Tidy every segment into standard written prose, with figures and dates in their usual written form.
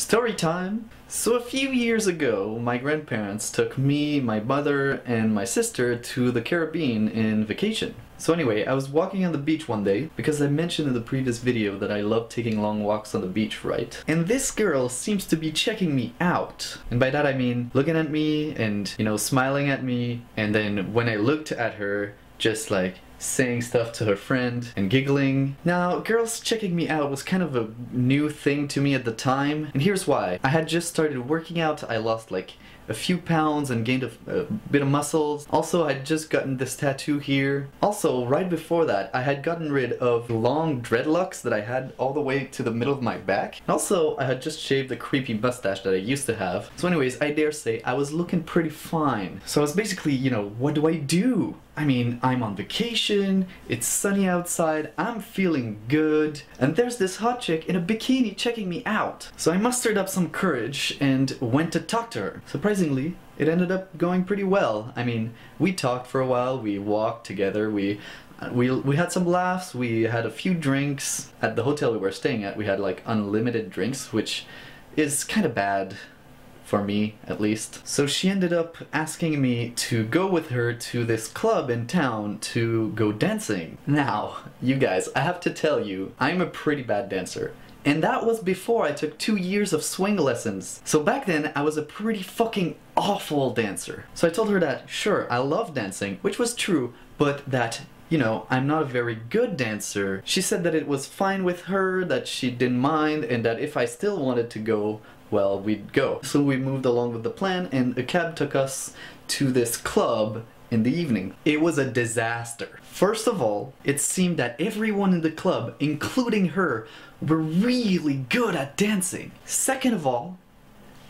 Story time! So a few years ago, my grandparents took me, my mother, and my sister to the Caribbean in vacation. So anyway, I was walking on the beach one day, because I mentioned in the previous video that I love taking long walks on the beach, right? And this girl seems to be checking me out. And by that I mean looking at me and, you know, smiling at me, and then when I looked at her, just like saying stuff to her friend and giggling. Now, girls checking me out was kind of a new thing to me at the time, and here's why. I had just started working out, I lost like a few pounds and gained a bit of muscles. Also, I'd just gotten this tattoo here. Also, right before that, I had gotten rid of long dreadlocks that I had all the way to the middle of my back. Also, I had just shaved the creepy mustache that I used to have. So anyways, I dare say I was looking pretty fine. So I was basically, you know, what do I do? I mean, I'm on vacation, it's sunny outside, I'm feeling good, and there's this hot chick in a bikini checking me out. So I mustered up some courage and went to talk to her. Surprisingly, it ended up going pretty well. I mean, we talked for a while, we walked together, we had some laughs, we had a few drinks. At the hotel we were staying at, we had like unlimited drinks, which is kind of bad. For me, at least. So she ended up asking me to go with her to this club in town to go dancing. Now, you guys, I have to tell you, I'm a pretty bad dancer. And that was before I took 2 years of swing lessons. So back then, I was a pretty fucking awful dancer. So I told her that, sure, I love dancing, which was true, but that, you know, I'm not a very good dancer. She said that it was fine with her, that she didn't mind, and that if I still wanted to go, well, we'd go. So we moved along with the plan, and a cab took us to this club in the evening. It was a disaster. First of all, it seemed that everyone in the club, including her, were really good at dancing. Second of all,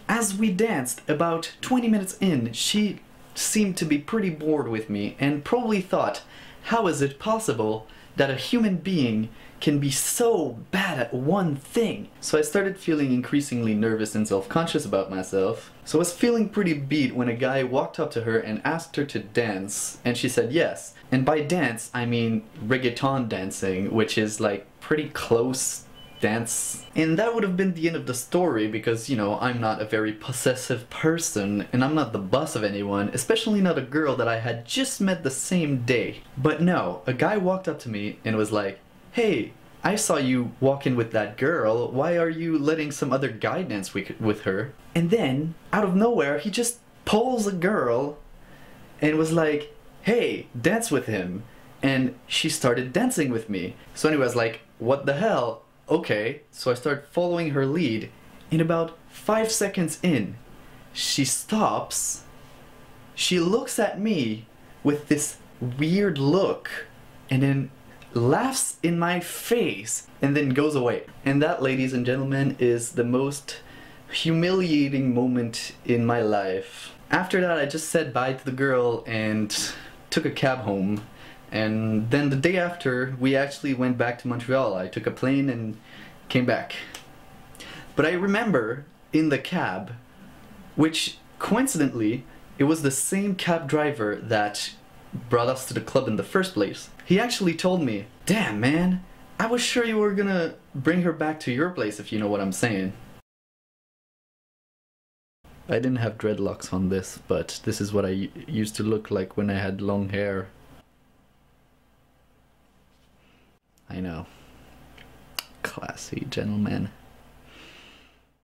as we danced, about 20 minutes in, she seemed to be pretty bored with me and probably thought, how is it possible that a human being can be so bad at one thing? So I started feeling increasingly nervous and self-conscious about myself. So I was feeling pretty beat when a guy walked up to her and asked her to dance, and she said yes. And by dance, I mean reggaeton dancing, which is like pretty close dance. And that would have been the end of the story because, you know, I'm not a very possessive person and I'm not the boss of anyone, especially not a girl that I had just met the same day. But no, a guy walked up to me and was like, hey, I saw you walking with that girl, why are you letting some other guy dance with her? And then, out of nowhere, he just pulls a girl and was like, hey, dance with him. And she started dancing with me. So anyway, I was like, what the hell? Okay, so I start following her lead. In about 5 seconds in, she stops, she looks at me with this weird look, and then laughs in my face, and then goes away. And that, ladies and gentlemen, is the most humiliating moment in my life. After that, I just said bye to the girl and took a cab home. And then the day after, we actually went back to Montreal. I took a plane and came back. But I remember in the cab, which coincidentally, it was the same cab driver that brought us to the club in the first place. He actually told me, damn man, I was sure you were gonna bring her back to your place, if you know what I'm saying. I didn't have dreadlocks on this, but this is what I used to look like when I had long hair. I know. Classy gentleman.